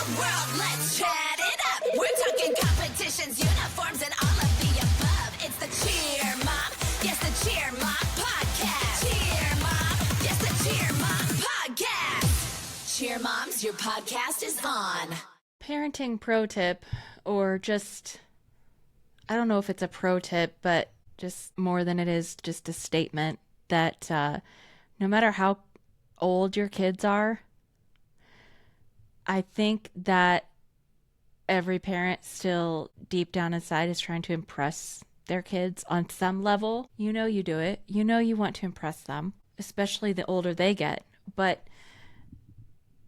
the world, let's chat it up. We're talking competitions, uniforms, and all of the above. It's the Cheer Mom, yes, the Cheer Mom podcast. Cheer Mom, yes, the Cheer Mom podcast. Cheer Moms, your podcast is on. Parenting pro tip, or just, I don't know if it's a pro tip, but just more than it is just a statement that no matter how old your kids are, I think that every parent still deep down inside is trying to impress their kids on some level. You know you do it. You know you want to impress them, especially the older they get. But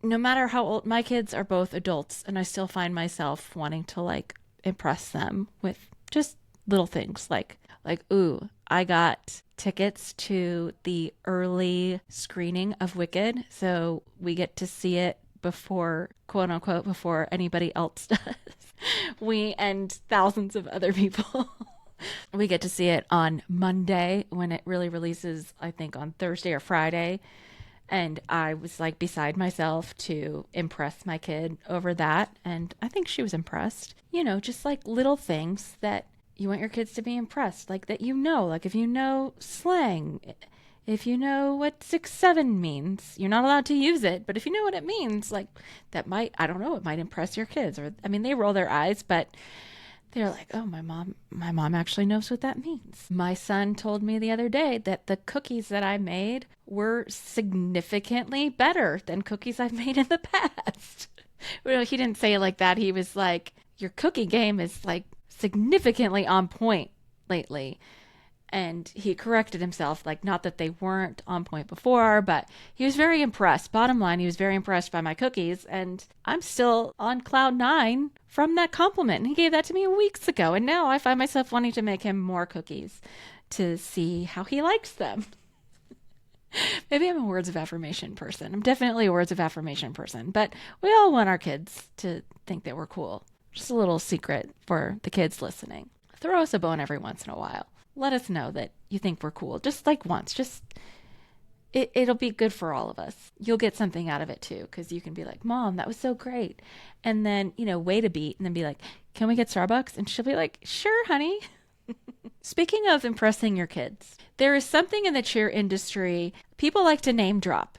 no matter how old, my kids are both adults, and I still find myself wanting to like impress them with just little things like, ooh, I got tickets to the early screening of Wicked, so we get to see it before, quote unquote, before anybody else does. We and thousands of other people. We get to see it on Monday when it really releases, I think on Thursday or Friday. And I was like beside myself to impress my kid over that. And I think she was impressed. You know, just like little things that you want your kids to be impressed. Like that, you know, like if you know slang, if you know what 6'7" means, you're not allowed to use it. But if you know what it means, like that might, I don't know, it might impress your kids. Or, I mean, they roll their eyes, but they're like, oh, my mom actually knows what that means. My son told me the other day that the cookies that I made were significantly better than cookies I've made in the past. Well, he didn't say it like that. He was like, your cookie game is like significantly on point lately. And he corrected himself, like not that they weren't on point before, but he was very impressed. Bottom line, he was very impressed by my cookies. And I'm still on cloud 9 from that compliment. And he gave that to me weeks ago. And now I find myself wanting to make him more cookies to see how he likes them. Maybe I'm a words of affirmation person. I'm definitely a words of affirmation person. But we all want our kids to think that we're cool. Just a little secret for the kids listening. Throw us a bone every once in a while. Let us know that you think we're cool. Just like once. Just it'll be good for all of us. You'll get something out of it too, because you can be like, Mom, that was so great. And then, you know, wait a beat and then be like, can we get Starbucks? And she'll be like, sure, honey. Speaking of impressing your kids, there is something in the cheer industry. People like to name drop.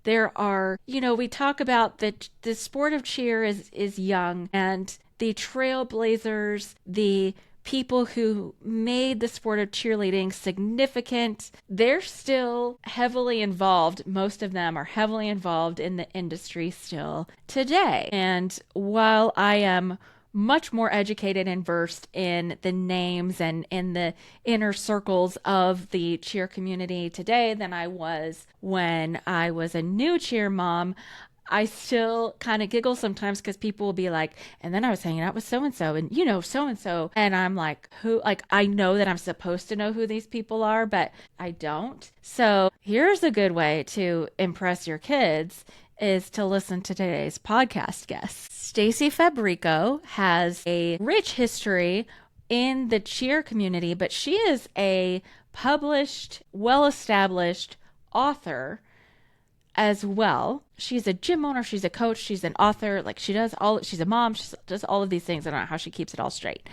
There are, you know, we talk about that the sport of cheer is young, and the trailblazers, the people who made the sport of cheerleading significant, they're still heavily involved. Most of them are heavily involved in the industry still today. And while I am much more educated and versed in the names and in the inner circles of the cheer community today than I was when I was a new cheer mom, I still kind of giggle sometimes because people will be like, and then I was hanging out with so-and-so and, you know, so-and-so. And I'm like, who? Like, I know that I'm supposed to know who these people are, but I don't. So here's a good way to impress your kids is to listen to today's podcast guest. Stacy Fabrico has a rich history in the cheer community, but she is a published, well-established author as well. She's a gym owner, she's a coach, she's an author, like she's a mom, she does all of these things. I don't know how she keeps it all straight.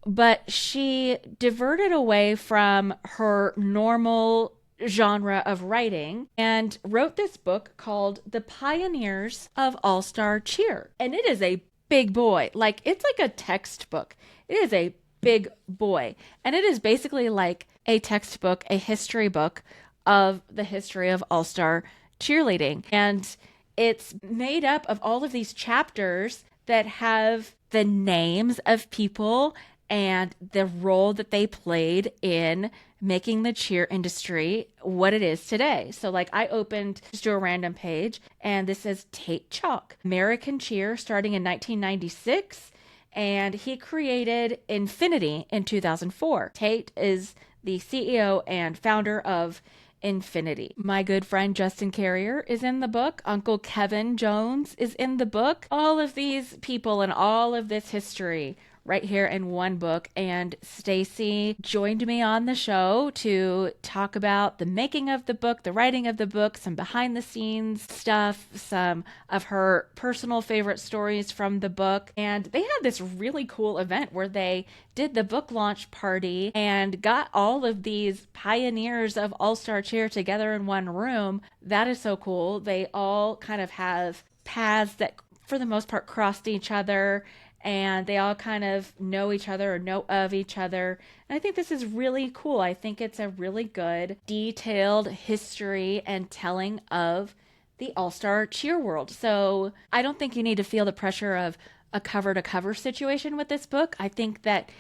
But she diverted away from her normal genre of writing and wrote this book called The Pioneers of All-Star Cheer. And it is a big boy. Like, it's like a textbook. It is a big boy. And it is basically like a textbook, a history book of the history of all-star cheerleading. And it's made up of all of these chapters that have the names of people and the role that they played in making the cheer industry what it is today. So like I opened just to a random page and this says Tate Chalk, American cheer starting in 1996. And he created Infinity in 2004. Tate is the CEO and founder of Infinity. My good friend Justin Carrier is in the book. Uncle Kevin Jones is in the book. All of these people and all of this history right here in one book. And Stacy joined me on the show to talk about the making of the book, the writing of the book, some behind the scenes stuff, some of her personal favorite stories from the book. And they had this really cool event where they did the book launch party and got all of these pioneers of All-Star Cheer together in one room. That is so cool. They all kind of have paths that for the most part crossed each other, and they all kind of know each other or know of each other. And I think this is really cool. I think it's a really good detailed history and telling of the All-Star Cheer world. So I don't think you need to feel the pressure of a cover to cover situation with this book. I think that,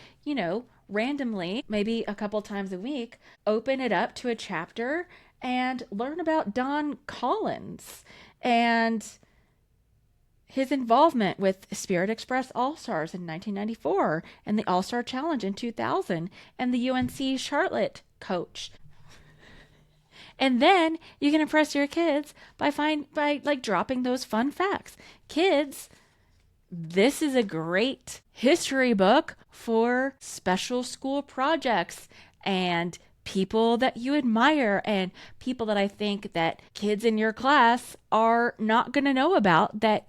randomly, maybe a couple times a week, open it up to a chapter and learn about Don Collins and his involvement with Spirit Express All-Stars in 1994 and the All-Star Challenge in 2000 and the UNC Charlotte coach. And then you can impress your kids by dropping those fun facts. Kids, this is a great history book for special school projects and people that you admire and people that I think that kids in your class are not going to know about that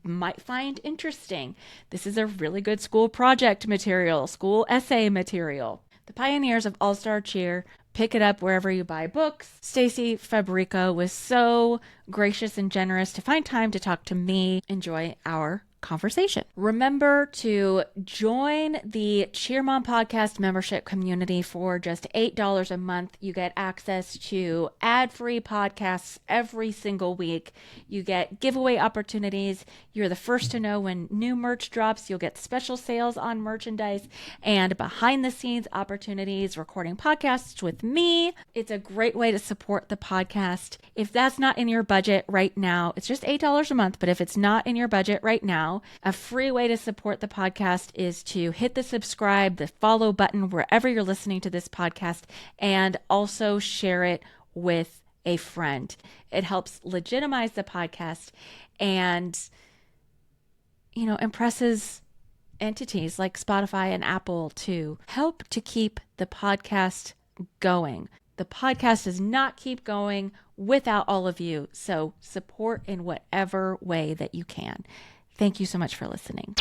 might find interesting. This is a really good school project material, school essay material. The Pioneers of All-Star Cheer. Pick it up wherever you buy books. Stacy Fabrico was so gracious and generous to find time to talk to me. Enjoy our conversation. Remember to join the Cheer Mom Podcast membership community for just $8 a month. You get access to ad-free podcasts every single week. You get giveaway opportunities. You're the first to know when new merch drops. You'll get special sales on merchandise and behind the scenes opportunities, recording podcasts with me. It's a great way to support the podcast. If that's not in your budget right now, it's just $8 a month, but if it's not in your budget right now, a free way to support the podcast is to hit the subscribe, the follow button wherever you're listening to this podcast, and also share it with a friend. It helps legitimize the podcast and, impresses entities like Spotify and Apple to help to keep the podcast going. The podcast does not keep going without all of you, so support in whatever way that you can. Thank you so much for listening.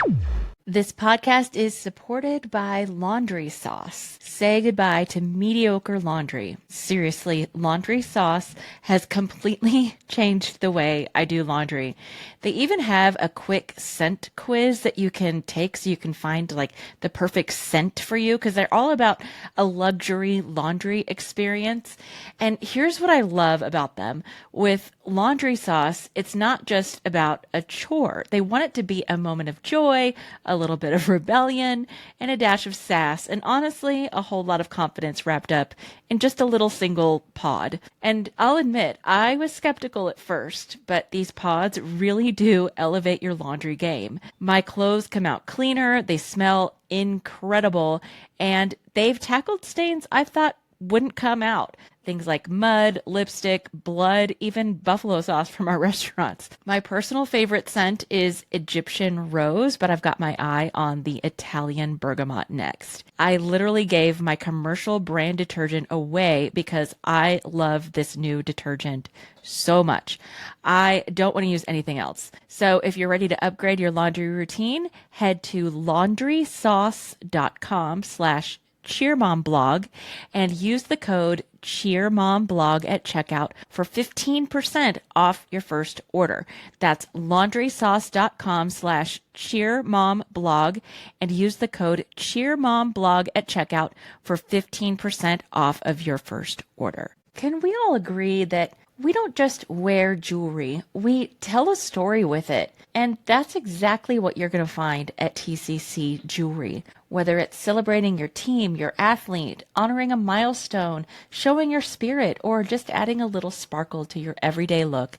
This podcast is supported by Laundry Sauce. Say goodbye to mediocre laundry. Seriously, Laundry Sauce has completely changed the way I do laundry. They even have a quick scent quiz that you can take so you can find the perfect scent for you, because they're all about a luxury laundry experience. And here's what I love about them. With Laundry Sauce, it's not just about a chore. They want it to be a moment of joy, a little bit of rebellion, and a dash of sass, and honestly, a whole lot of confidence wrapped up in just a little single pod. And I'll admit, I was skeptical at first, but these pods really do elevate your laundry game. My clothes come out cleaner, they smell incredible, and they've tackled stains I thought wouldn't come out. Things like mud, lipstick, blood, even buffalo sauce from our restaurants. My personal favorite scent is Egyptian rose, but I've got my eye on the Italian bergamot next. I literally gave my commercial brand detergent away because I love this new detergent so much. I don't want to use anything else. So if you're ready to upgrade your laundry routine, head to laundrysauce.com/cheermomblog and use the code cheermomblog at checkout for 15% off your first order. That's laundrysauce.com/cheermomblog and use the code cheermomblog at checkout for 15% off of your first order. Can we all agree that we don't just wear jewelry, we tell a story with it? And that's exactly what you're going to find at TCC Jewelry. Whether it's celebrating your team, your athlete, honoring a milestone, showing your spirit, or just adding a little sparkle to your everyday look,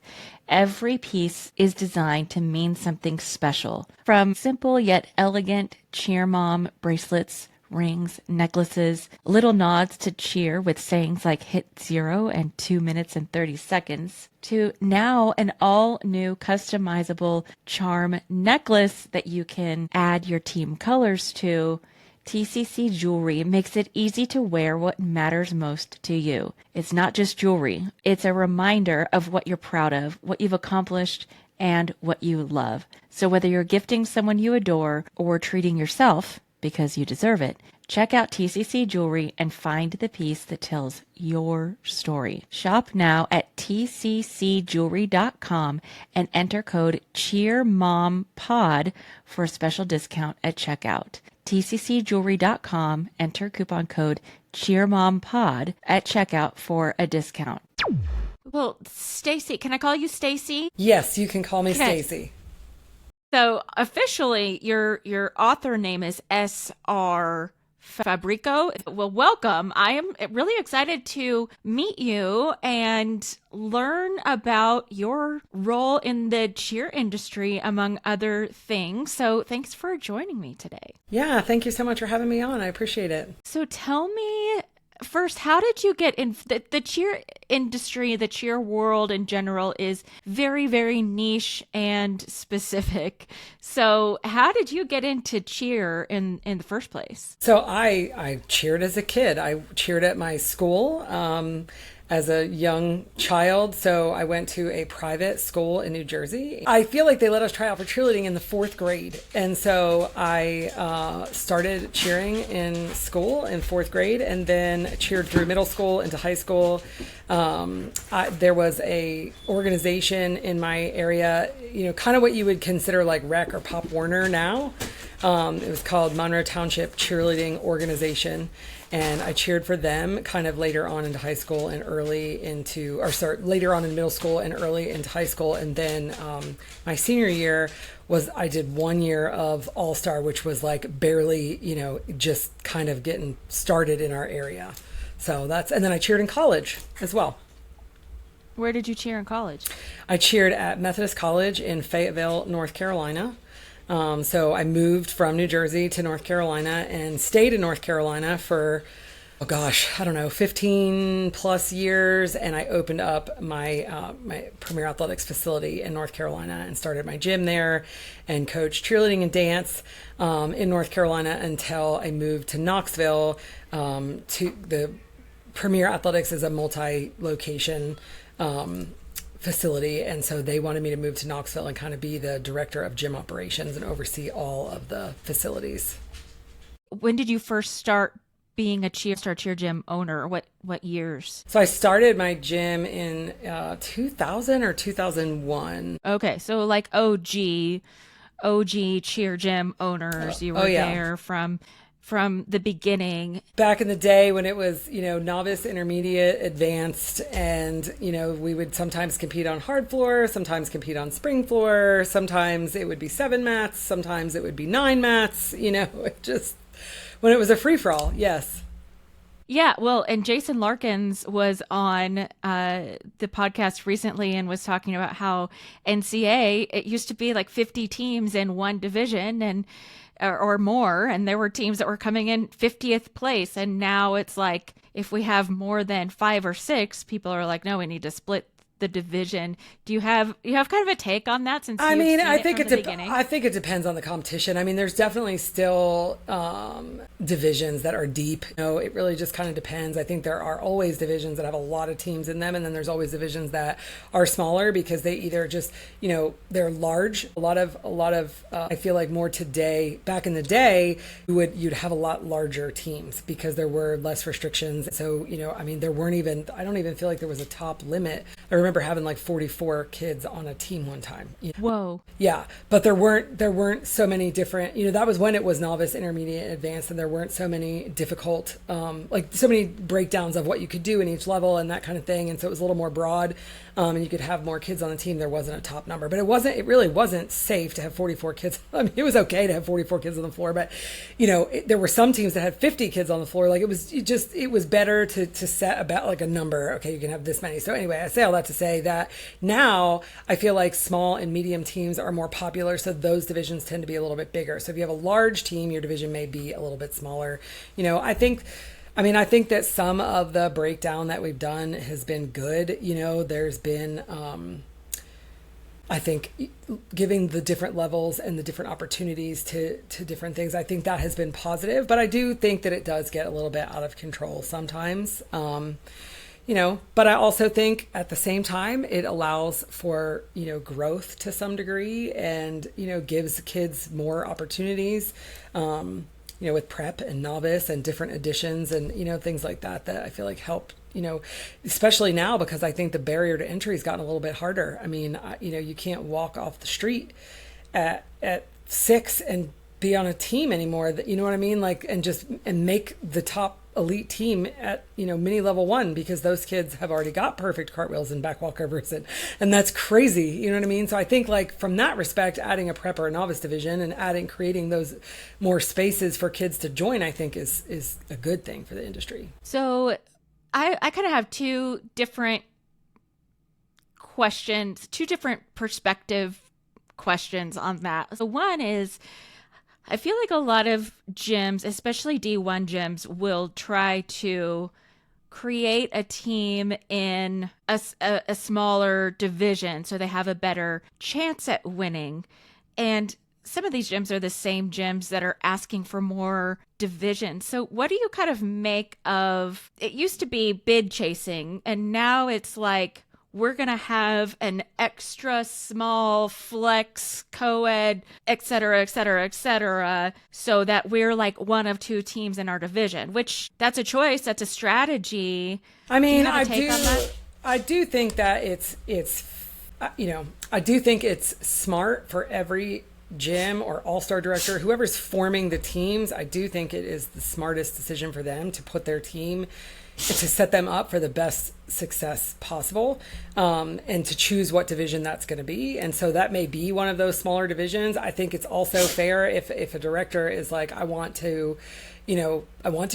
every piece is designed to mean something special. From simple yet elegant Cheer Mom bracelets, rings, necklaces, little nods to cheer with sayings like hit 0 and 2 minutes and 30 seconds, to now an all new customizable charm necklace that you can add your team colors to. TCC Jewelry makes it easy to wear what matters most to you. It's not just jewelry. It's a reminder of what you're proud of, what you've accomplished, and what you love. So whether you're gifting someone you adore or treating yourself because you deserve it, check out TCC Jewelry and find the piece that tells your story. Shop now at tccjewelry.com and enter code CheerMomPod for a special discount at checkout. tccjewelry.com, enter coupon code CheerMomPod at checkout for a discount. Well, Stacy, can I call you Stacy? Yes, you can call me Stacy. So officially, your author name is S.R. Fabrico. Well, welcome. I am really excited to meet you and learn about your role in the cheer industry, among other things. So thanks for joining me today. Yeah, thank you so much for having me on. I appreciate it. So tell me first, how did you get in the cheer industry? The cheer world in general is very, very niche and specific. So how did you get into cheer in the first place? So I cheered as a kid. I cheered at my school as a young child. So I went to a private school in New Jersey. I feel like they let us try out for cheerleading in the 4th grade. And so I started cheering in school in 4th grade and then cheered through middle school into high school. There was a organization in my area, kind of what you would consider like Rec or Pop Warner now. It was called Monroe Township Cheerleading Organization. And I cheered for them kind of later on into high school and later on in middle school and early into high school. And then my senior year I did 1 year of All-Star, which was like barely, just kind of getting started in our area. So and then I cheered in college as well. Where did you cheer in college? I cheered at Methodist College in Fayetteville, North Carolina. So I moved from New Jersey to North Carolina and stayed in North Carolina for, 15 plus years. And I opened up my premier athletics facility in North Carolina and started my gym there and coached cheerleading and dance in North Carolina until I moved to Knoxville. To the Premier Athletics is a multi-location facility, and so they wanted me to move to Knoxville and kind of be the director of gym operations and oversee all of the facilities. When did you first start being a cheer gym owner? What years? So I started my gym in 2000 or 2001. Okay, so like OG cheer gym owners. You were there from the beginning. Back in the day when it was, novice, intermediate, advanced, and, we would sometimes compete on hard floor, sometimes compete on spring floor, sometimes it would be 7 mats, sometimes it would be 9 mats, just when it was a free-for-all, yes. Yeah, well, and Jason Larkins was on the podcast recently and was talking about how NCAA, it used to be like 50 teams in one division and or more, and there were teams that were coming in 50th place, and now it's like if we have more than 5 or 6, people are like, no, we need to split the division. Do you have kind of a take on that? Since I think it depends on the competition. I mean, there's definitely still divisions that are deep. It really just kind of depends. I think there are always divisions that have a lot of teams in them, and then there's always divisions that are smaller because they either just they're large. A lot of I feel like more today. Back in the day, you'd have a lot larger teams because there were less restrictions. So there weren't even. I don't even feel like there was a top limit. I remember having like 44 kids on a team one time. Whoa. Yeah, but there weren't so many different. That was when it was novice, intermediate, advanced, and there weren't so many difficult, so many breakdowns of what you could do in each level and that kind of thing. And so it was a little more broad, and you could have more kids on the team. There wasn't a top number, but it really wasn't safe to have 44 kids. I mean, it was okay to have 44 kids on the floor, but there were some teams that had 50 kids on the floor. Like it was better to set about like a number. Okay, you can have this many. So anyway, I say all that to to say that now I feel like small and medium teams are more popular, so those divisions tend to be a little bit bigger. So if you have a large team, your division may be a little bit smaller. I think that some of the breakdown that we've done has been good. There's been, I think, giving the different levels and the different opportunities to different things. I think that has been positive, but I do think that it does get a little bit out of control sometimes. But I also think at the same time, it allows for, growth to some degree and, gives kids more opportunities, with prep and novice and different editions and, things like that I feel like help, especially now because I think the barrier to entry has gotten a little bit harder. I mean, you can't walk off the street at 6 and be on a team anymore. You know what I mean? Like, and make the top elite team at, mini level 1, because those kids have already got perfect cartwheels and back walkovers and that's crazy. You know what I mean? So I think like from that respect, adding a prep or a novice division and creating those more spaces for kids to join, I think is a good thing for the industry. So I kind of have two different questions, two different perspective questions on that. So one is, I feel like a lot of gyms, especially D1 gyms, will try to create a team in a smaller division so they have a better chance at winning. And some of these gyms are the same gyms that are asking for more divisions. So what do you kind of make of, it used to be bid chasing, and now it's like, we're going to have an extra small flex co-ed, et cetera, et cetera, et cetera, so that we're like one of two teams in our division, which that's a choice. That's a strategy. I mean, I do think that I do think it's smart for every gym or all-star director, whoever's forming the teams. I do think it is the smartest decision for them to put their team, to set them up for the best success possible, and to choose what division that's going to be. And so that may be one of those smaller divisions. I think it's also fair if a director is like, I want to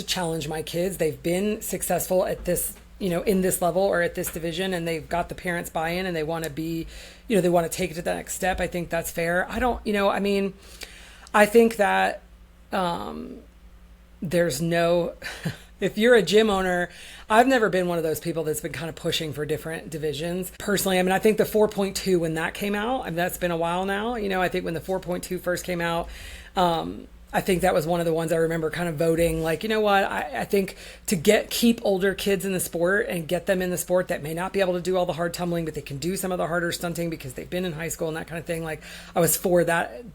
challenge my kids. They've been successful at this, in this level or at this division, and they've got the parents buy-in and they want to be, they want to take it to the next step. I think that's fair. I think that there's no... If you're a gym owner, I've never been one of those people that's been kind of pushing for different divisions. Personally, I think the 4.2, when that came out, that's been a while now. I think when the 4.2 first came out, I think that was one of the ones I remember kind of voting, like, you know what, I think to keep older kids in the sport and get them in the sport that may not be able to do all the hard tumbling, but they can do some of the harder stunting because they've been in high school and that kind of thing. Like, I was for that,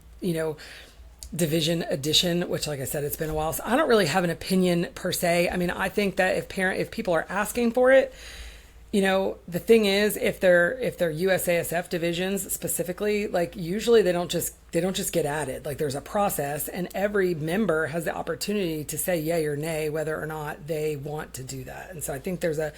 division addition, which, like I said, it's been a while. So I don't really have an opinion per se. I think that if people are asking for it, the thing is, if they're USASF divisions specifically, like, usually they don't just get added. Like, there's a process, and every member has the opportunity to say yay or nay whether or not they want to do that. And so I think there's a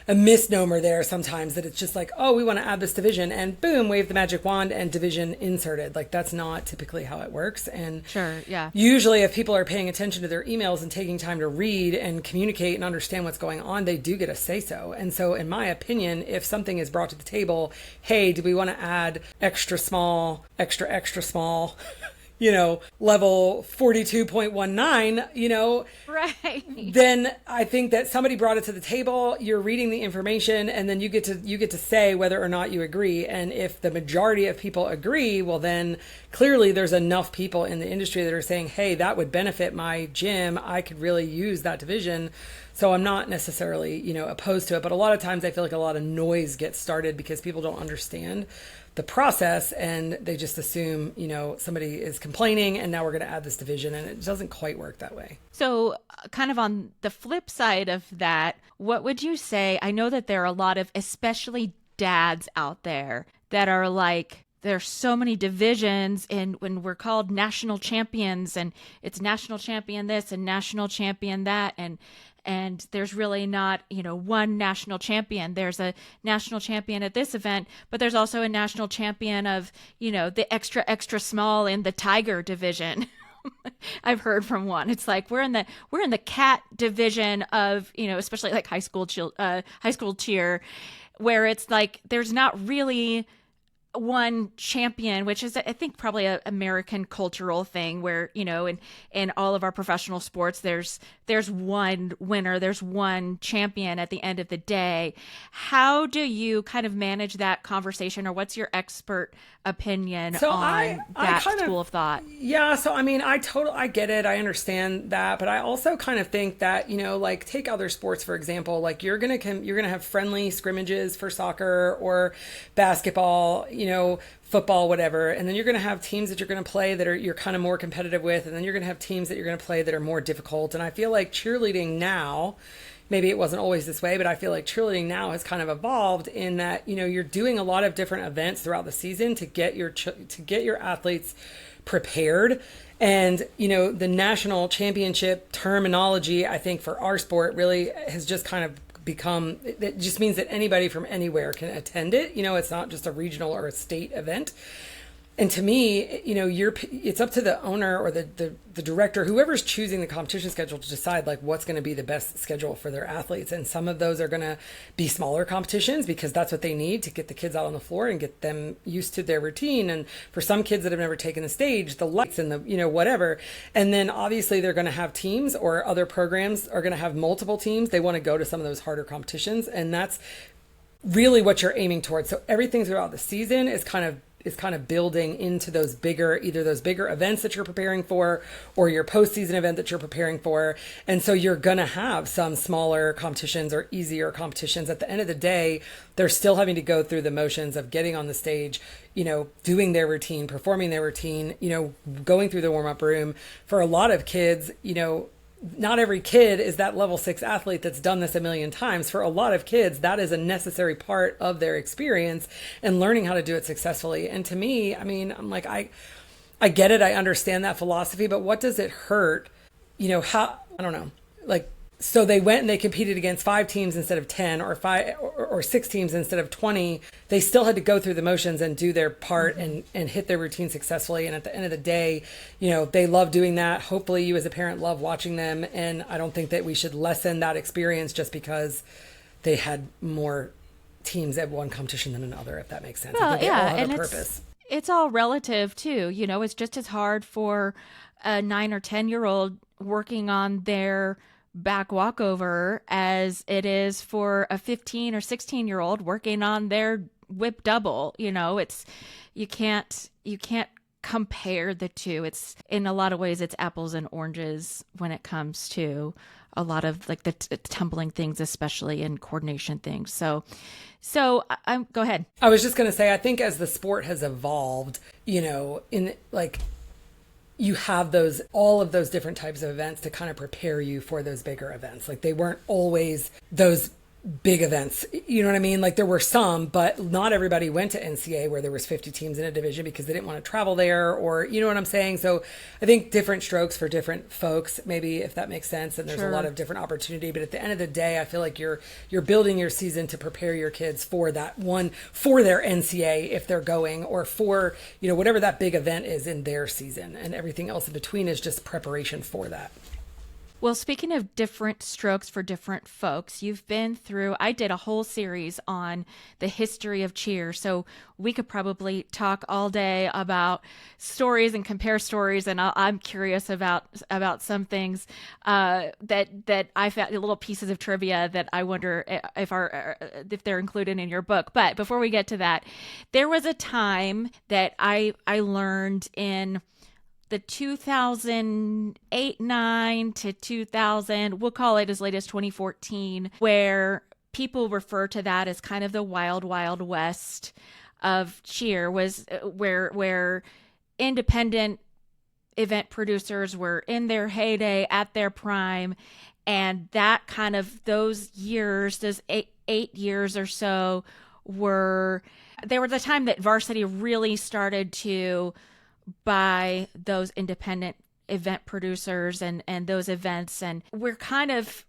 misnomer there sometimes, that it's just like, oh, we want to add this division, and boom, wave the magic wand and division inserted. Like, that's not typically how it works. And sure, yeah. Usually if people are paying attention to their emails and taking time to read and communicate and understand what's going on, they do get a say so. And so in my opinion, if something is brought to the table, hey, do we want to add extra small, extra small, level 42.19, right, then I think that somebody brought it to the table, you're reading the information, and then you get to say whether or not you agree. And if the majority of people agree, well, then clearly there's enough people in the industry that are saying, hey, that would benefit my gym. I could really use that division. So I'm not necessarily, opposed to it. But a lot of times I feel like a lot of noise gets started because people don't understand the process, and they just assume, somebody is complaining and now we're going to add this division, and it doesn't quite work that way. So kind of on the flip side of that, what would you say? I know that there are a lot of, especially dads out there, that are like, there's so many divisions, and when we're called national champions, and it's national champion this and national champion that, and there's really not, one national champion. There's a national champion at this event, but there's also a national champion of, the extra small in the tiger division. I've heard from one. It's like, we're in the cat division of, especially like high school cheer. where it's like there's not really one champion, which is I think probably a American cultural thing where, in all of our professional sports, there's one winner, there's one champion at the end of the day. How do you kind of manage that conversation, or what's your expert opinion on that school of thought? Yeah, so I mean, I get it. I understand that, but I also kind of think that, like take other sports for example, like you're going to have friendly scrimmages for soccer or basketball, football, whatever. And then you're going to have teams that you're going to play that you're kind of more competitive with. And then you're going to have teams that you're going to play that are more difficult. And I feel like cheerleading now, maybe it wasn't always this way, but I feel like cheerleading now has kind of evolved in that, you're doing a lot of different events throughout the season to get your athletes prepared. And, the national championship terminology, I think for our sport really has just kind of become, it just means that anybody from anywhere can attend it. It's not just a regional or a state event. And to me, it's up to the owner or the director, whoever's choosing the competition schedule, to decide like what's going to be the best schedule for their athletes. And some of those are going to be smaller competitions because that's what they need to get the kids out on the floor and get them used to their routine. And for some kids that have never taken the stage, the lights and the, whatever. And then obviously they're going to have teams, or other programs are going to have multiple teams. They want to go to some of those harder competitions. And that's really what you're aiming towards. So everything throughout the season is kind of building into either those bigger events that you're preparing for, or your postseason event that you're preparing for. And so you're going to have some smaller competitions or easier competitions. At the end of the day, they're still having to go through the motions of getting on the stage, doing their routine, performing their routine, going through the warm-up room. For a lot of kids, not every kid is that level 6 athlete that's done this a million times. For a lot of kids, that is a necessary part of their experience and learning how to do it successfully. And to me, I mean, I'm like, I get it. I understand that philosophy, but what does it hurt? I don't know, like, so they went and they competed against 5 teams instead of 10, or 5 or 6 teams instead of 20. They still had to go through the motions and do their part and hit their routine successfully. And at the end of the day, they love doing that. Hopefully you as a parent love watching them. And I don't think that we should lessen that experience just because they had more teams at one competition than another, if that makes sense. Well, I think yeah, they all have and a purpose. It's all relative too. It's just as hard for a 9 or 10-year-old working on their back walkover as it is for a 15 or 16-year-old working on their whip double. It's you can't compare the two. It's in a lot of ways it's apples and oranges when it comes to a lot of like the tumbling things, especially in coordination things. So go ahead. I was just going to say, I think as the sport has evolved, in like, you have all of those different types of events to kind of prepare you for those bigger events. Like they weren't always those big events. You know what I mean? Like there were some, but not everybody went to NCAA where there was 50 teams in a division because they didn't want to travel there, or you know what I'm saying? So I think different strokes for different folks, maybe, if that makes sense. And there's Sure. a lot of different opportunity, but at the end of the day, I feel like you're building your season to prepare your kids for that one, for their NCAA if they're going, or for, whatever that big event is in their season, and everything else in between is just preparation for that. Well, speaking of different strokes for different folks, you've been through, I did a whole series on the history of cheer. So we could probably talk all day about stories and compare stories. And I'm curious about some things that I found, little pieces of trivia that I wonder if they're included in your book. But before we get to that, there was a time that I learned in the 2008-9 to 2000, we'll call it as late as 2014, where people refer to that as kind of the wild, wild west of cheer, was where independent event producers were in their heyday, at their prime, and that kind of those years, those eight years or so, were the time that varsity really started to by those independent event producers and those events. And we're kind of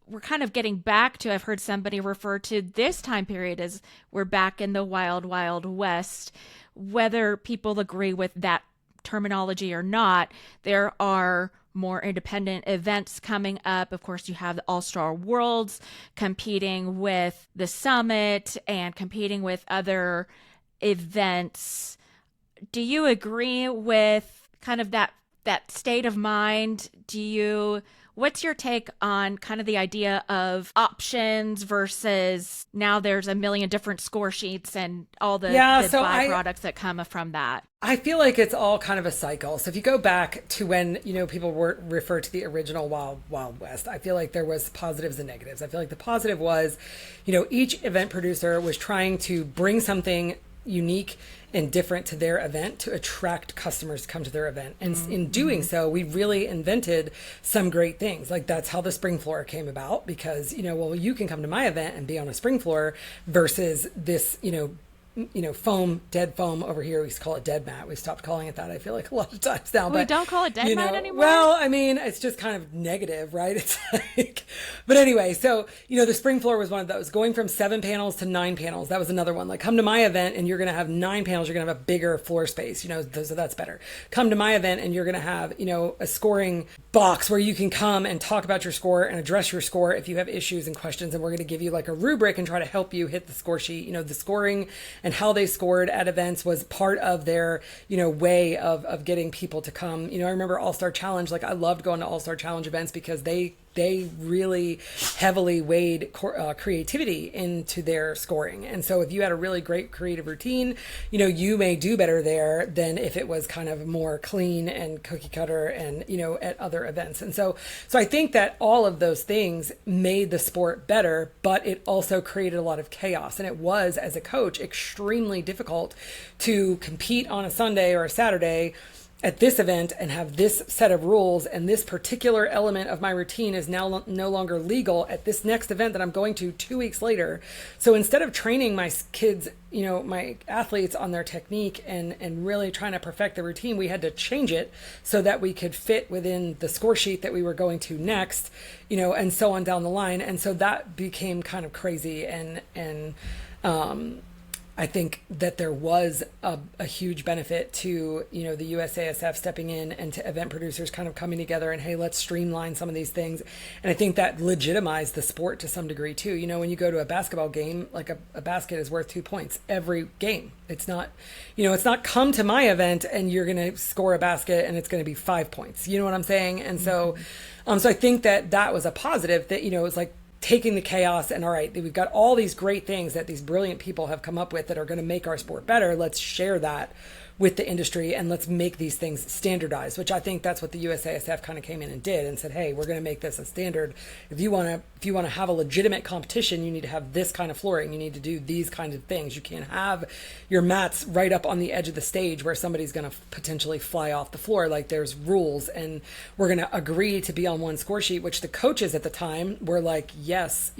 getting back to, I've heard somebody refer to this time period as we're back in the wild, wild west. Whether people agree with that terminology or not, there are more independent events coming up. Of course, you have the All-Star Worlds competing with the Summit and competing with other events. Do you agree with kind of that state of mind? What's your take on kind of the idea of options versus now there's a million different score sheets and all the byproducts that come from that? I feel like it's all kind of a cycle. So if you go back to when, people were referred to the original Wild Wild West, I feel like there was positives and negatives. I feel like the positive was, each event producer was trying to bring something unique and different to their event to attract customers to come to their event. And in doing so, we really invented some great things. Like that's how the spring floor came about because, you can come to my event and be on a spring floor versus this, dead foam over here. We used to call it dead mat. We stopped calling it that. I feel like a lot of times now, we don't call it dead mat anymore. Well, I mean, it's just kind of negative, right? It's like, but anyway, so, the spring floor was one of those going from 7 panels to 9 panels. That was another one. Like come to my event and you're going to have 9 panels. You're going to have a bigger floor space, so that's better. Come to my event and you're going to have, a scoring box where you can come and talk about your score and address your score if you have issues and questions. And we're going to give you like a rubric and try to help you hit the score sheet. The scoring and how they scored at events was part of their, way of getting people to come. I remember All-Star Challenge. Like I loved going to All-Star Challenge events because they really heavily weighed creativity into their scoring. And so if you had a really great creative routine, you may do better there than if it was kind of more clean and cookie cutter and, at other events. And so I think that all of those things made the sport better, but it also created a lot of chaos. And it was, as a coach, extremely difficult to compete on a Sunday or a Saturday at this event and have this set of rules, and this particular element of my routine is now no longer legal at this next event that I'm going to 2 weeks later. So instead of training my kids, my athletes on their technique and really trying to perfect the routine, we had to change it so that we could fit within the score sheet that we were going to next, and so on down the line. And so that became kind of crazy. And I think that there was a huge benefit to, the USASF stepping in and to event producers kind of coming together and, hey, let's streamline some of these things. And I think that legitimized the sport to some degree too. When you go to a basketball game, like a basket is worth 2 points every game. It's not, it's not come to my event and you're going to score a basket and it's going to be 5 points. You know what I'm saying? And so I think that was a positive that, it was like, taking the chaos and all right, we've got all these great things that these brilliant people have come up with that are going to make our sport better. Let's share that with the industry and let's make these things standardized, which I think that's what the USASF kind of came in and did and said, hey, we're going to make this a standard. If you want to have a legitimate competition, you need to have this kind of flooring. You need to do these kinds of things. You can't have your mats right up on the edge of the stage where somebody's going to potentially fly off the floor. Like there's rules, and we're going to agree to be on one score sheet, which the coaches at the time were like, yes,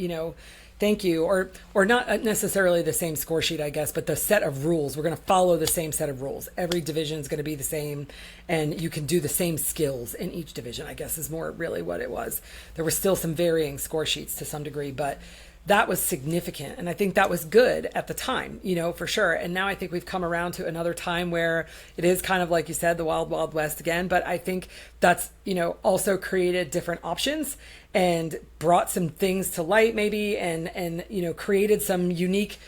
thank you, or not necessarily the same score sheet, I guess, but the set of rules. We're going to follow the same set of rules. Every division is going to be the same, and you can do the same skills in each division, I guess is more really what it was. There were still some varying score sheets to some degree, but that was significant. And I think that was good at the time, for sure. And now I think we've come around to another time where it is kind of like you said, the wild, wild west again. But I think that's, also created different options and brought some things to light maybe and created some unique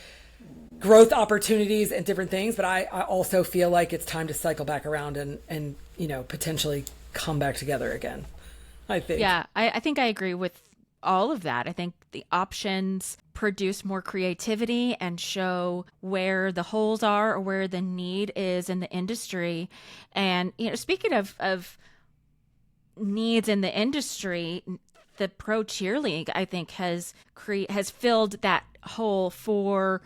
growth opportunities and different things. But I also feel like it's time to cycle back around and potentially come back together again, I think. Yeah, I think I agree with all of that. I think the options produce more creativity and show where the holes are or where the need is in the industry. And, speaking of needs in the industry, the Pro Cheer League, I think, has filled that hole for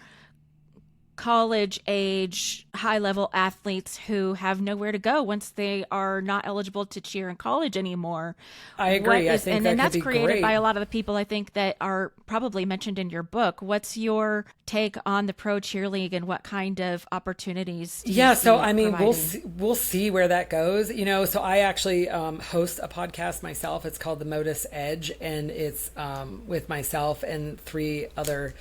college age, high level athletes who have nowhere to go once they are not eligible to cheer in college anymore. I agree. I think that's created great by a lot of the people I think that are probably mentioned in your book. What's your take on the Pro Cheer League and what kind of opportunities? So I mean, we'll see where that goes. So I actually host a podcast myself. It's called The Modus Edge, and it's with myself and 3 other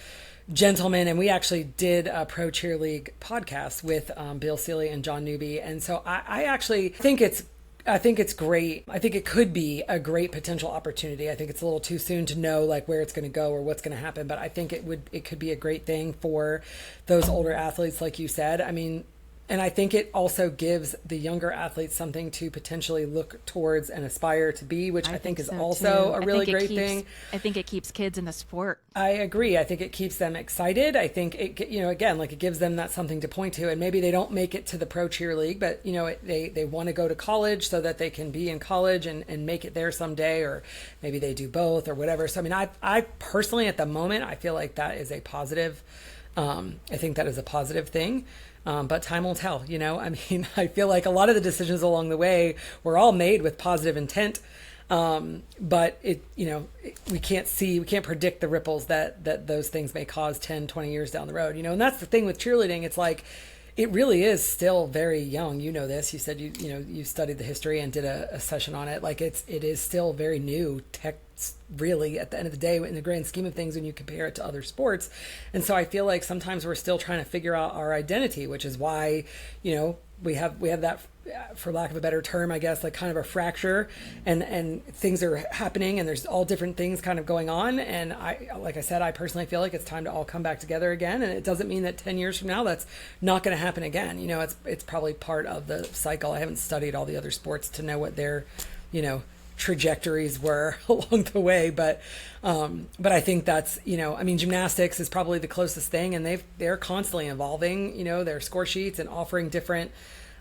gentlemen, and we actually did a Pro Cheer League podcast with Bill Seeley and John Newby. And so I actually think it's I think it's great. I think it could be a great potential opportunity. I think it's a little too soon to know like where it's going to go or what's going to happen, but I think it could be a great thing for those older athletes, like you said. I mean, and I think it also gives the younger athletes something to potentially look towards and aspire to be, which I think is so also too. a really great thing. I think it keeps kids in the sport. I agree. I think it keeps them excited. I think it, again, like it gives them that something to point to, and maybe they don't make it to the pro cheer league, but they want to go to college so that they can be in college and make it there someday, or maybe they do both or whatever. So, I mean, I personally at the moment, I feel like that is a positive. I think that is a positive thing. But time will tell, I mean, I feel like a lot of the decisions along the way were all made with positive intent. But we can't predict the ripples that those things may cause 10, 20 years down the road, and that's the thing with cheerleading. It's like, it really is still very young. You know this, you said, you studied the history and did a session on it. Like it is still very new tech, really, at the end of the day, in the grand scheme of things, when you compare it to other sports. And so I feel like sometimes we're still trying to figure out our identity, which is why, we have that, for lack of a better term, I guess, like kind of a fracture, and things are happening, and there's all different things kind of going on. And like I said, I personally feel like it's time to all come back together again. And it doesn't mean that 10 years from now, that's not going to happen again. It's probably part of the cycle. I haven't studied all the other sports to know what their, trajectories were along the way, but I think that's, I mean, gymnastics is probably the closest thing, and they're constantly evolving, their score sheets and offering different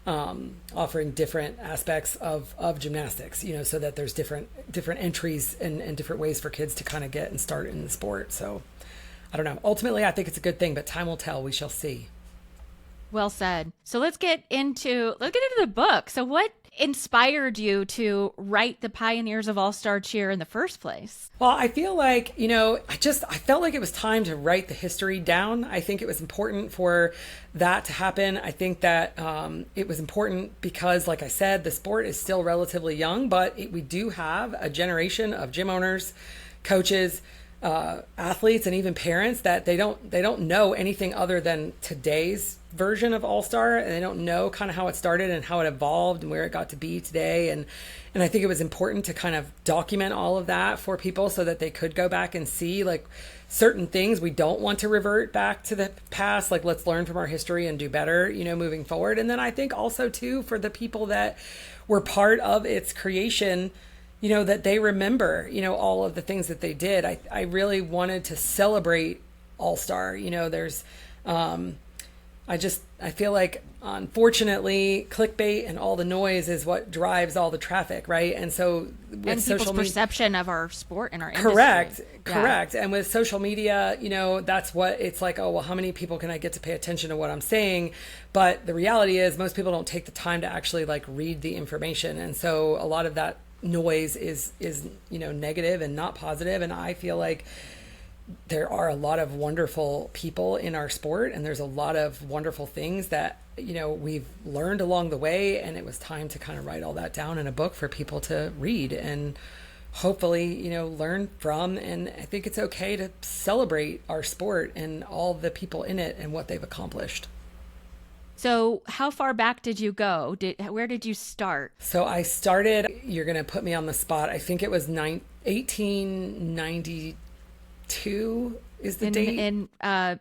aspects of gymnastics, so that there's different entries and different ways for kids to kind of get and start in the sport. So I don't know. Ultimately, I think it's a good thing, but time will tell. We shall see. Well said. So let's get into the book. So what inspired you to write the Pioneers of All-Star Cheer in the first place? Well, I feel like, I felt like it was time to write the history down. I think it was important for that to happen. I think that it was important because, like I said, the sport is still relatively young, but we do have a generation of gym owners, coaches, athletes, and even parents that they don't know anything other than today's version of All-Star, and they don't know kind of how it started and how it evolved and where it got to be today. And I think it was important to kind of document all of that for people so that they could go back and see like certain things. We don't want to revert back to the past. Like, let's learn from our history and do better, moving forward. And then I think also too, for the people that were part of its creation, that they remember, all of the things that they did. I really wanted to celebrate All-Star. There's, I feel like, unfortunately, clickbait and all the noise is what drives all the traffic, right? And so with people's perception of our sport and our industry. Correct. And with social media, that's what it's like, oh, well, how many people can I get to pay attention to what I'm saying? But the reality is most people don't take the time to actually like read the information. And so a lot of that noise is negative and not positive. And I feel like there are a lot of wonderful people in our sport, and there's a lot of wonderful things that we've learned along the way, and it was time to kind of write all that down in a book for people to read and hopefully learn from. And I think it's okay to celebrate our sport and all the people in it and what they've accomplished. So how far back did you go? Where did you start? So I started, you're going to put me on the spot, I think it was 1892 is the date. In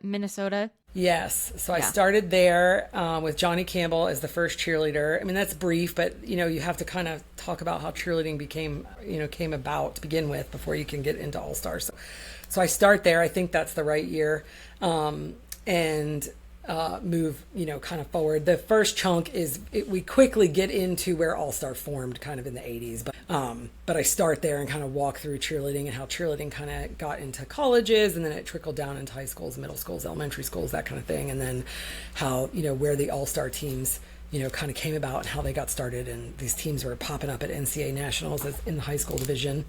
Minnesota? Yes. So I started there with Johnny Campbell as the first cheerleader. I mean, that's brief, but, you have to kind of talk about how cheerleading came about to begin with before you can get into All-Stars. So I start there. I think that's the right year. And move, kind of forward. The first chunk is we quickly get into where All-Star formed kind of in the 80s. But I start there and kind of walk through cheerleading and how cheerleading kind of got into colleges, and then it trickled down into high schools, middle schools, elementary schools, that kind of thing. And then how, where the All-Star teams, kind of came about and how they got started. And these teams were popping up at NCAA nationals in the high school division.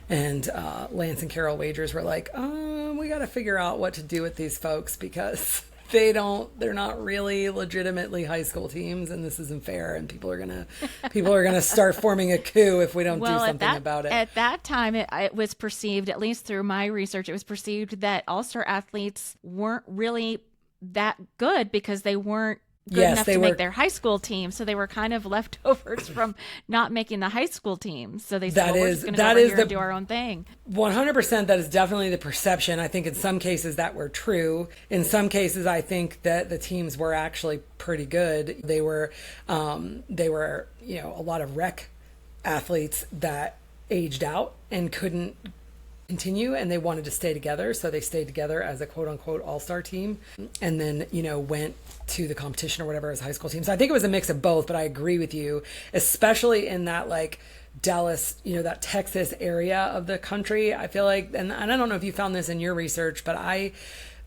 And Lance and Carol Wagers were like, we got to figure out what to do with these folks because they're not really legitimately high school teams, and this isn't fair, and people are gonna start forming a coup if we don't do something about it. At that time, it was perceived, at least through my research, it was perceived that All-Star athletes weren't really that good because they weren't good enough to make their high school team. So they were kind of leftovers from not making the high school team. So they said, well, we're just going to go over here and do our own thing. 100%. That is definitely the perception. I think in some cases that were true. In some cases, I think that the teams were actually pretty good. They were, you know, a lot of rec athletes that aged out and couldn't continue, and they wanted to stay together, so they stayed together as a quote-unquote all-star team, and then, you know, went to the competition or whatever as high school teams. So I think it was a mix of both, but I agree with you, especially in that, like, Dallas, you know, that Texas area of the country. I feel like, and I don't know if you found this in your research, but I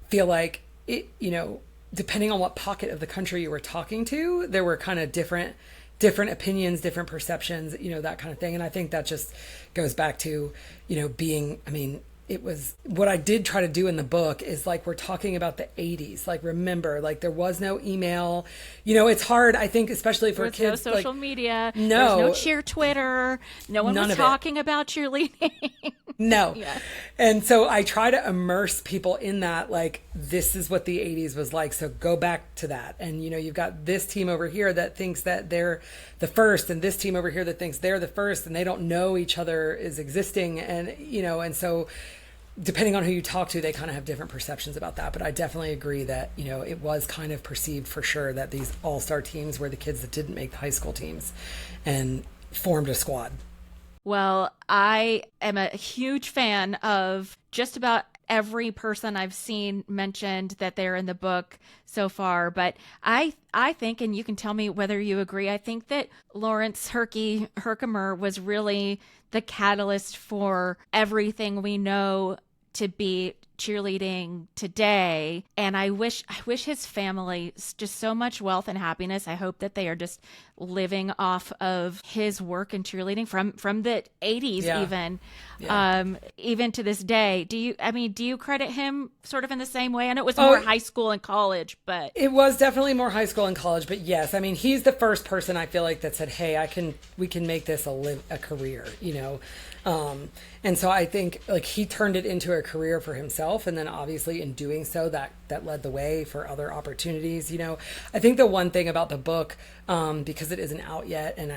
feel like it, you know, depending on what pocket of the country you were talking to, there were kind of different opinions, different perceptions, you know, that kind of thing. And I think that just goes back to, you know, being, I mean, it was what I did try to do in the book is like, we're talking about the 80s. Like, remember, like there was no email, you know, it's hard, I think, especially for kids. No social like, media. No. There's no cheer Twitter. No one was talking about cheerleading. No. Yeah. And so I try to immerse people in that, like, this is what the 80s was like. So go back to that. And, you know, you've got this team over here that thinks that they're the first, and this team over here that thinks they're the first, and they don't know each other is existing. And, you know, and so depending on who you talk to, they kind of have different perceptions about that. But I definitely agree that, you know, it was kind of perceived for sure that these all-star teams were the kids that didn't make the high school teams and formed a squad. Well, I am a huge fan of just about every person I've seen mentioned that they're in the book so far. But I think, and you can tell me whether you agree, I think that Lawrence Herkimer was really the catalyst for everything we know to be cheerleading today. And I wish his family just so much wealth and happiness. I hope that they are just living off of his work in cheerleading from the 80s. Even to this day. Do you credit him sort of in the same way? I know it was more high school and college, but it was definitely more high school and college, but yes, I mean, he's the first person I feel like that said, hey, we can make this a career, you know? And so I think like he turned it into a career for himself. And then obviously in doing so, that led the way for other opportunities. You know, I think the one thing about the book, because it isn't out yet, and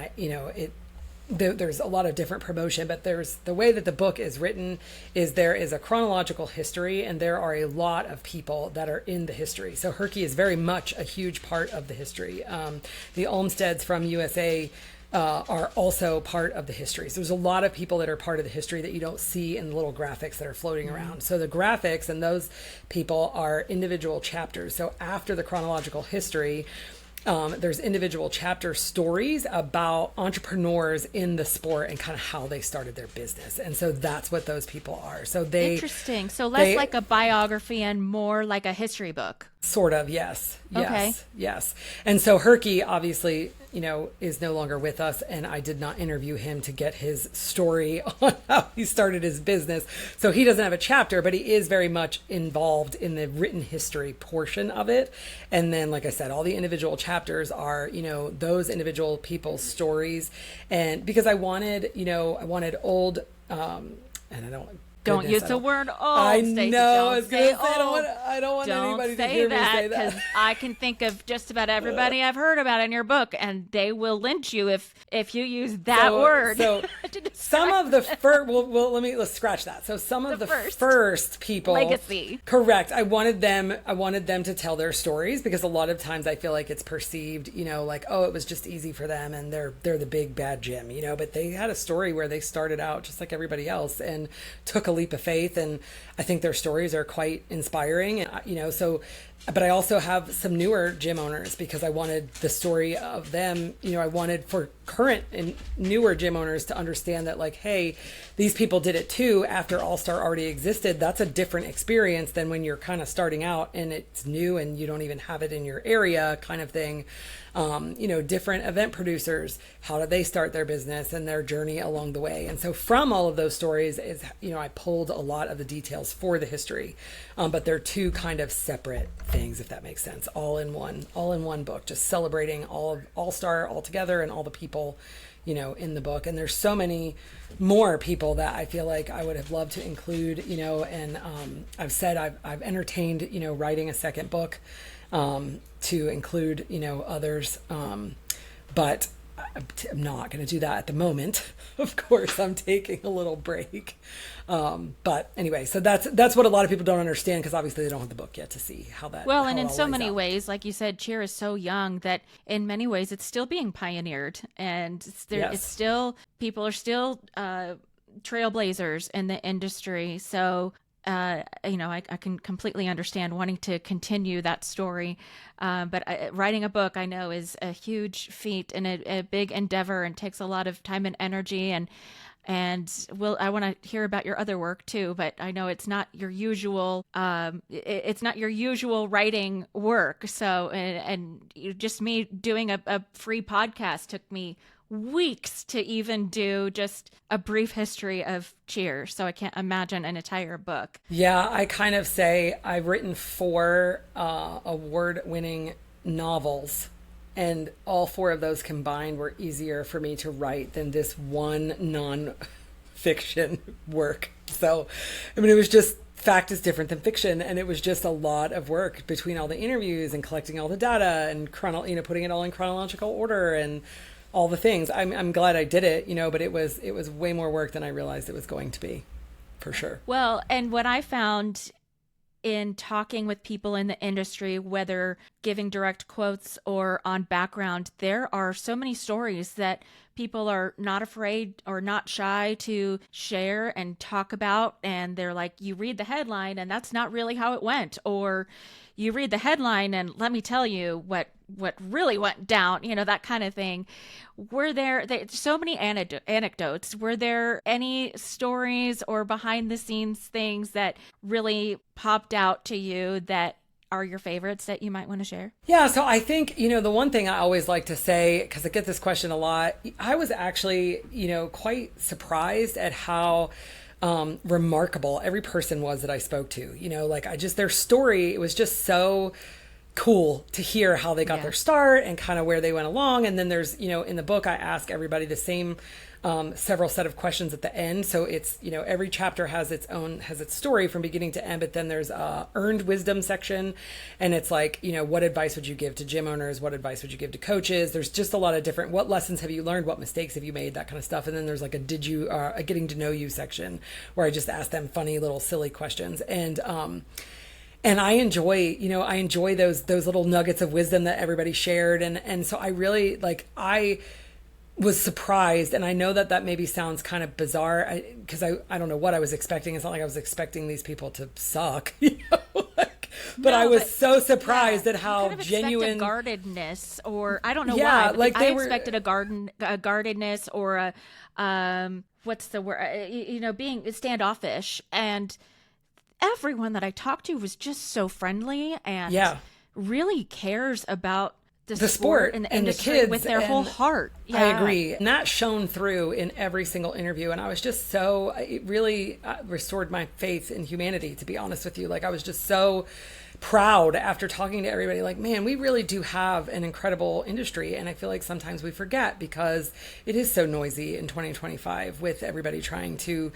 there's a lot of different promotion, but there's the way that the book is written is there is a chronological history, and there are a lot of people that are in the history. So Herky is very much a huge part of the history. The Olmsteads from USA are also part of the history. So there's a lot of people that are part of the history that you don't see in the little graphics that are floating around. So the graphics and those people are individual chapters. So after the chronological history, there's individual chapter stories about entrepreneurs in the sport and kind of how they started their business. And so that's what those people are. So interesting. So less like a biography and more like a history book. Sort of, yes. Okay. Yes. And so Herky obviously, you know, is no longer with us, and I did not interview him to get his story on how he started his business. So he doesn't have a chapter, but he is very much involved in the written history portion of it. And then, like I said, all the individual chapters are, you know, those individual people's stories. And because I wanted old, and I don't use the word old. I Stacey. know. I was going to say, old. I don't want anybody to hear me say that. Because I can think of just about everybody I've heard about in your book, and they will lynch you if you use that word. So some of the first, let's scratch that. So some of the first people, legacy. Correct. I wanted them to tell their stories, because a lot of times I feel like it's perceived, you know, like, oh, it was just easy for them and they're the big bad Jim, you know, but they had a story where they started out just like everybody else and took a leap of faith, and I think their stories are quite inspiring. And you know, so, but I also have some newer gym owners, because I wanted the story of them, you know, I wanted for current and newer gym owners to understand that, like, hey, these people did it too after All Star already existed. That's a different experience than when you're kind of starting out and it's new and you don't even have it in your area, kind of thing. You know, different event producers, how did they start their business and their journey along the way? And so from all of those stories is, you know, I pulled a lot of the details for the history, but they're two kind of separate things, if that makes sense, all in one book, just celebrating all Star all together and all the people, you know, in the book. And there's so many more people that I feel like I would have loved to include, you know, and I've said I've entertained, you know, writing a second book. to include, others. But I'm not going to do that at the moment. Of course, I'm taking a little break. But anyway, so that's what a lot of people don't understand, because obviously they don't have the book yet to see how that. Well, how and it in all so lays many out. ways, like you said, cheer is so young that in many ways it's still being pioneered, and Yes. it's still, people are still trailblazers in the industry. So, I can completely understand wanting to continue that story. But writing a book, I know, is a huge feat and a big endeavor, and takes a lot of time and energy. And I want to hear about your other work too, but I know it's not your usual, it's not your usual writing work. So, just me doing a free podcast took me weeks to even do just a brief history of cheer. So I can't imagine an entire book. Yeah, I kind of say I've written 4 award-winning novels, and all 4 of those combined were easier for me to write than this one non-fiction work. So, it was just, fact is different than fiction, and it was just a lot of work between all the interviews and collecting all the data and putting it all in chronological order and all the things. I'm glad I did it, but it was way more work than I realized it was going to be, for sure. Well, and what I found in talking with people in the industry, whether giving direct quotes or on background, there are so many stories that people are not afraid or not shy to share and talk about. And they're like, you read the headline and that's not really how it went. Or you read the headline and let me tell you what really went down, that kind of thing. Were there so many anecdotes? Were there any stories or behind the scenes things that really popped out to you that are your favorites that you might want to share? Yeah, so I think, the one thing I always like to say, because I get this question a lot, I was actually, quite surprised at how remarkable every person was that I spoke to. Their story, it was just so cool to hear how they got their start and kind of where they went along. And then there's, in the book, I ask everybody the same several set of questions at the end. So it's, every chapter has its story from beginning to end, but then there's a earned wisdom section. And it's like, what advice would you give to gym owners? What advice would you give to coaches? There's just a lot of different, what lessons have you learned? What mistakes have you made? That kind of stuff. And then there's like a getting to know you section where I just ask them funny little silly questions. And I enjoy those little nuggets of wisdom that everybody shared. And so I really, I was surprised. And I know that maybe sounds kind of bizarre, because I don't know what I was expecting. It's not like I was expecting these people to suck, but I was so surprised at how kind of genuine guardedness, or I don't know Yeah, why. I expected a guardedness or what's the word? Being standoffish. And everyone that I talked to was just so friendly and really cares about the sport and the industry, the kids, with their whole heart. I agree. And that shone through in every single interview. And I was just it really restored my faith in humanity, to be honest with you. I was just so proud after talking to everybody, man, we really do have an incredible industry. And I feel like sometimes we forget, because it is so noisy in 2025 with everybody trying to,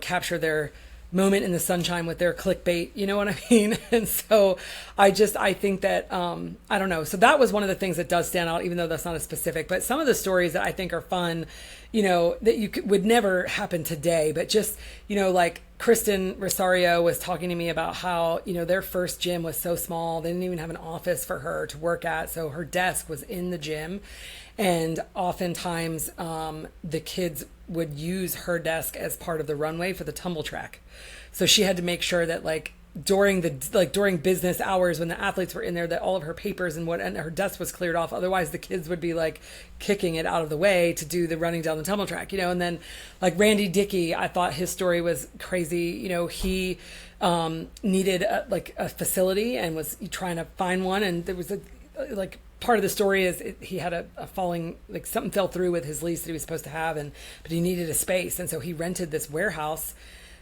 capture their moment in the sunshine with their clickbait, you know what I mean? And so I think that, I don't know. So that was one of the things that does stand out, even though that's not a specific, but some of the stories that I think are fun, that would never happen today, but just, like Kristen Rosario was talking to me about how, their first gym was so small. They didn't even have an office for her to work at. So her desk was in the gym. And oftentimes the kids would use her desk as part of the runway for the tumble track. So she had to make sure that during business hours when the athletes were in there, that all of her papers and her desk was cleared off. Otherwise the kids would be kicking it out of the way to do the running down the tumble track, and then Randy Dickey, I thought his story was crazy. He needed a facility and was trying to find one. And there was part of the story is he had a falling, something fell through with his lease that he was supposed to have, but he needed a space. And so he rented this warehouse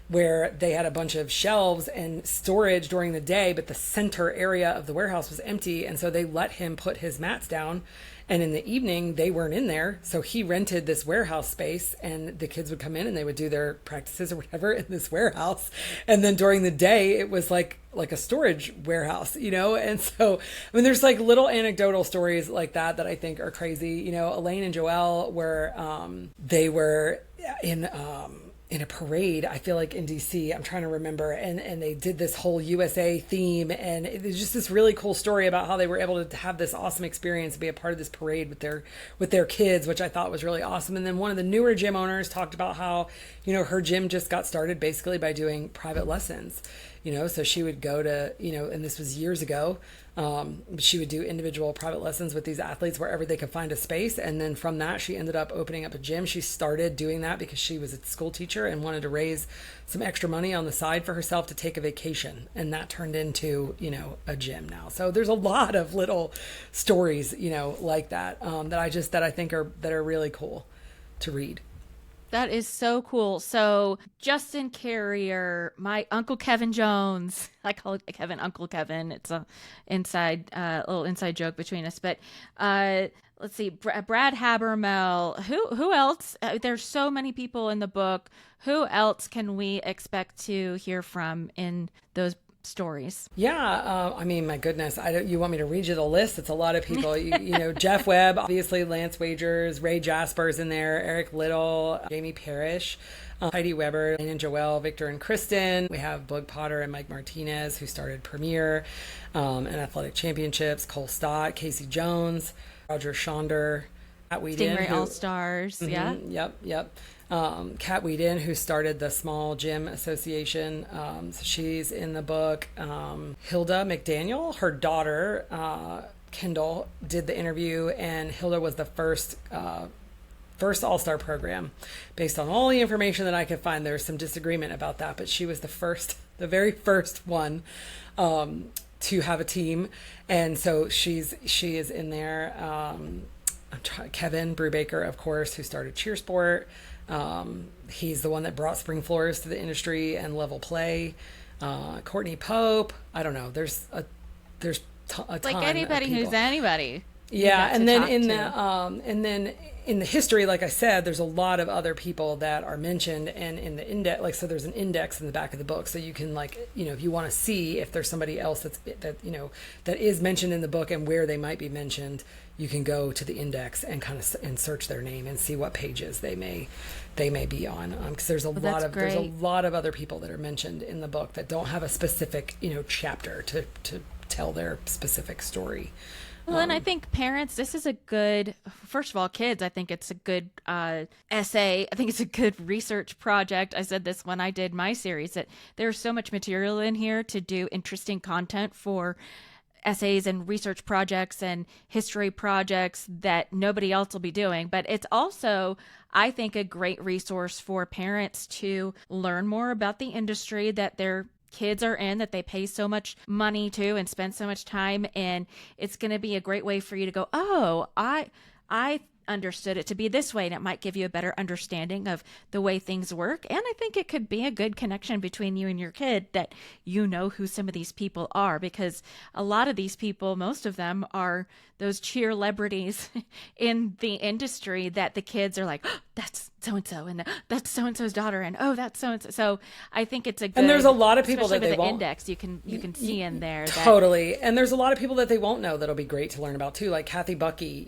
where they had a bunch of shelves and storage during the day, but the center area of the warehouse was empty. And so they let him put his mats down And in the evening, they weren't in there. So he rented this warehouse space, and the kids would come in and they would do their practices or whatever in this warehouse. And then during the day, it was like a storage warehouse, And so, I mean, there's like little anecdotal stories like that I think are crazy. Elaine and Joelle were, they were in a parade, I feel like in DC, I'm trying to remember, and they did this whole USA theme, and it was just this really cool story about how they were able to have this awesome experience, be a part of this parade with their kids, which I thought was really awesome. And then one of the newer gym owners talked about how, her gym just got started basically by doing private lessons, so she would go to, and this was years ago, she would do individual private lessons with these athletes wherever they could find a space. And then from that, she ended up opening up a gym. She started doing that because she was a school teacher and wanted to raise some extra money on the side for herself to take a vacation. And that turned into, a gym now. So there's a lot of little stories, like that, that I think are really cool to read. That is so cool. So Justin Carrier, my Uncle Kevin Jones, I call it Kevin, Uncle Kevin. It's a little inside joke between us. But let's see, Brad Habermel. Who else? There's so many people in the book. Who else can we expect to hear from in those stories? Yeah, I mean, my goodness, you want me to read you the list? It's a lot of people. Jeff Webb, obviously, Lance Wagers, Ray Jasper's in there, Eric Little, Jamie Parrish, Heidi Weber, and Joelle, Victor and Kristen. We have Bug Potter and Mike Martinez, who started Premier and Athletic Championships, Cole Stott, Casey Jones, Roger Schonder, Kat Whedon, Stingray All-Stars, yeah. Yep. Kat Whedon, who started the Small Gym Association. So she's in the book. Hilda McDaniel, her daughter, Kendall, did the interview, and Hilda was the first All-Star program. Based on all the information that I could find, there's some disagreement about that, but she was the very first one to have a team. And so she is in there. Kevin Brubaker, of course, who started Cheersport. He's the one that brought Spring Floors to the industry and Level Play. Courtney Pope. I don't know. There's a ton like anybody who's anybody. Yeah, and then in the history, like I said, there's a lot of other people that are mentioned, and in the index, so there's an index in the back of the book, so you can if you want to see if there's somebody else that is mentioned in the book and where they might be mentioned, you can go to the index and and search their name and see what pages they may be on, because there's a lot of other people that are mentioned in the book that don't have a specific chapter to tell their specific story. Well, and I think parents, this is a good, first of all, kids, I think it's a good essay. I think it's a good research project. I said this when I did my series, that there's so much material in here to do interesting content for essays and research projects and history projects that nobody else will be doing. But it's also, I think, a great resource for parents to learn more about the industry that their kids are in, that they pay so much money to and spend so much time. And it's going to be a great way for you to go, oh, I understood it to be this way, and it might give you a better understanding of the way things work. And I think it could be a good connection between you and your kid, that you know who some of these people are, because a lot of these people, most of them are those cheerlebrities in the industry that the kids are like, oh, that's so-and-so, and that's so-and-so's daughter, and oh, that's so-and-so. So I think it's a good, and there's a lot of people that they the won't index you can see in there totally. And there's a lot of people that they won't know that'll be great to learn about too, like Kathy Bucky,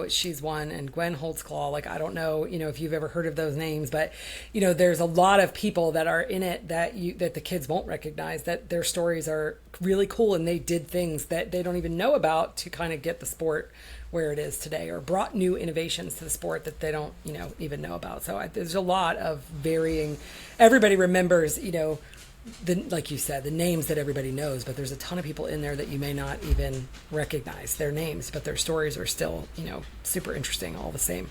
she's one, and Gwen Holtzclaw. Like, I don't know, if you've ever heard of those names, but there's a lot of people that are in it that the kids won't recognize, that their stories are really cool, and they did things that they don't even know about to kind of get the sport where it is today, or brought new innovations to the sport that they don't even know about. So there's a lot of varying, everybody remembers like you said, the names that everybody knows, but there's a ton of people in there that you may not even recognize their names, but their stories are still super interesting all the same.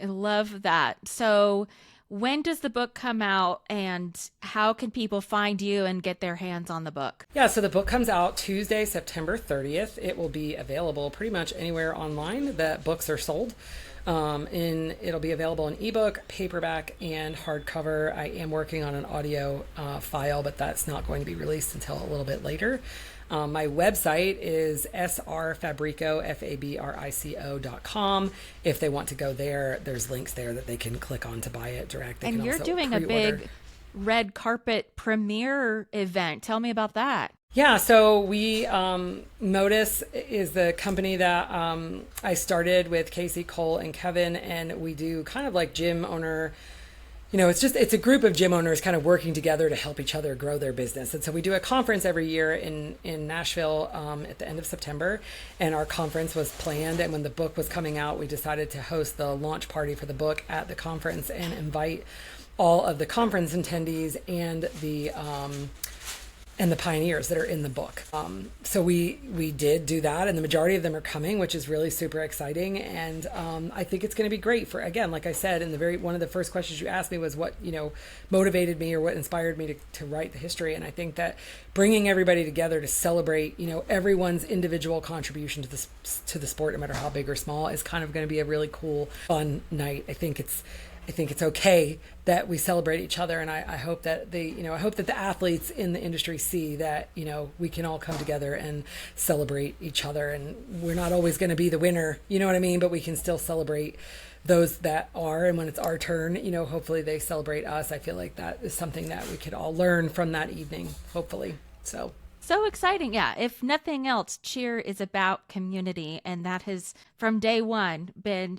I love that. So when does the book come out, and how can people find you and get their hands on the book? Yeah, so the book comes out Tuesday, September 30th. It will be available pretty much anywhere online that books are sold. It'll be available in ebook, paperback, and hardcover. I am working on an audio file, but that's not going to be released until a little bit later. My website is srfabrico, fabrico.com. If they want to go there, there's links there that they can click on to buy it direct. They And can you're also doing a pre-order. big red carpet premiere event. Tell me about that. Yeah, so Modus is the company that I started with Casey, Cole, and Kevin, and we do kind of like gym owner, it's a group of gym owners kind of working together to help each other grow their business. And so we do a conference every year in Nashville at the end of September, and our conference was planned, and when the book was coming out, we decided to host the launch party for the book at the conference and invite all of the conference attendees and the pioneers that are in the book. So we did do that, and the majority of them are coming, which is really super exciting. And I think it's going to be great for, again, like I said, one of the first questions you asked me was what, motivated me or what inspired me to write the history. And I think that bringing everybody together to celebrate, everyone's individual contribution to the sport, no matter how big or small, is kind of going to be a really cool, fun night. I think it's okay that we celebrate each other, and I hope that the athletes in the industry see that we can all come together and celebrate each other, and we're not always going to be the winner, you know what I mean? But we can still celebrate those that are, and when it's our turn, hopefully they celebrate us. I feel like that is something that we could all learn from that evening, hopefully. So exciting. Yeah. If nothing else, cheer is about community. And that has from day one been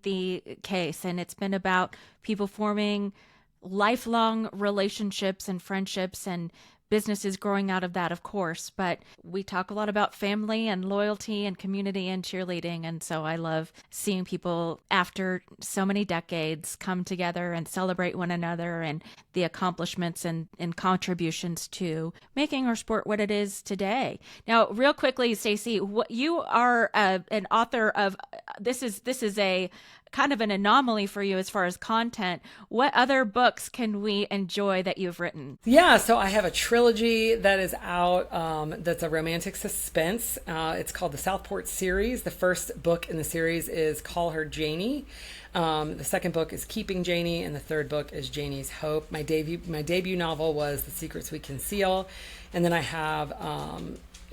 the case. And it's been about people forming lifelong relationships and friendships and businesses growing out of that, of course. But we talk a lot about family and loyalty and community and cheerleading. And so I love seeing people after so many decades come together and celebrate one another and the accomplishments and contributions to making our sport what it is today. Now, real quickly, Stacy, you are an author of, this is a kind of an anomaly for you as far as content. What other books can we enjoy that you've written? Yeah, so I have a trilogy that is out that's a romantic suspense. It's called the Southport series. The first book in the series is Call Her Janie. The second book is Keeping Janie, and the third book is Janie's Hope. My debut novel was The Secrets We Conceal, and then I have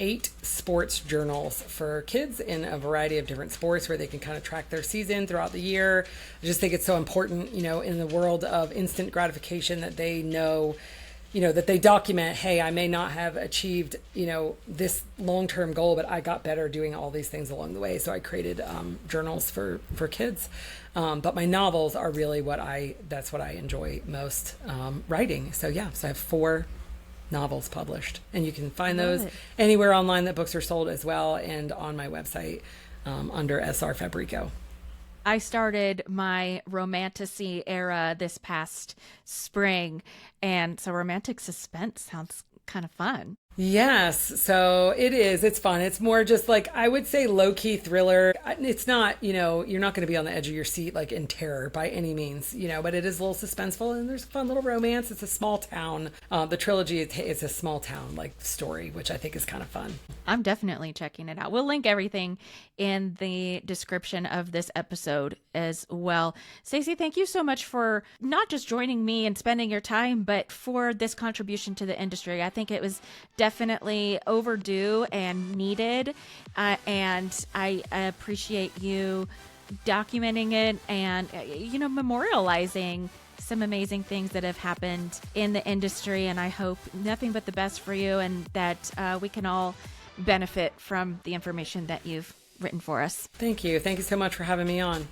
8 sports journals for kids in a variety of different sports where they can kind of track their season throughout the year. I just think it's so important, in the world of instant gratification that they know, that they document, hey, I may not have achieved, this long-term goal, but I got better doing all these things along the way. So I created journals for kids. But my novels are really that's what I enjoy most writing. So yeah, so I have 4 novels published, and you can find those anywhere online that books are sold as well, and on my website under SR Fabrico. I started my romantasy era this past spring, and so romantic suspense sounds kind of fun. Yes, so it is. It's fun. It's more just like, I would say, low-key thriller. It's not, you're not going to be on the edge of your seat like in terror by any means, but it is a little suspenseful, and there's a fun little romance. It's a small town. The trilogy is a small town like story, which I think is kind of fun. I'm definitely checking it out. We'll link everything in the description of this episode as well. Stacy, thank you so much for not just joining me and spending your time, but for this contribution to the industry. I think it was definitely overdue and needed. And I appreciate you documenting it and, memorializing some amazing things that have happened in the industry. And I hope nothing but the best for you, and that we can all benefit from the information that you've written for us. Thank you. Thank you so much for having me on.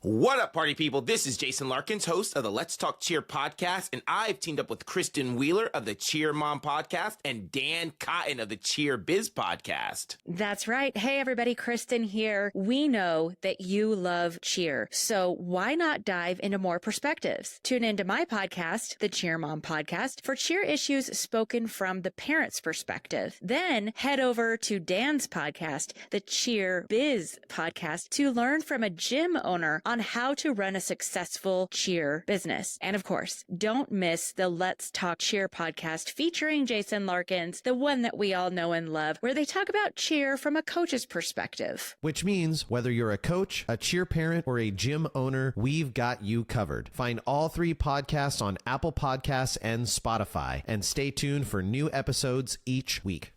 What up, party people? This is Jason Larkins, host of the Let's Talk Cheer podcast, and I've teamed up with Kristen Wheeler of the Cheer Mom podcast and Dan Cotton of the Cheer Biz podcast. That's right. Hey, everybody, Kristen here. We know that you love cheer, so why not dive into more perspectives? Tune into my podcast, the Cheer Mom podcast, for cheer issues spoken from the parent's perspective. Then head over to Dan's podcast, the Cheer Biz podcast, to learn from a gym owner on on how to run a successful cheer business. And of course, don't miss the Let's Talk Cheer podcast featuring Jason Larkins, the one that we all know and love, where they talk about cheer from a coach's perspective. Which means whether you're a coach, a cheer parent, or a gym owner, we've got you covered. Find all 3 podcasts on Apple Podcasts and Spotify, and stay tuned for new episodes each week.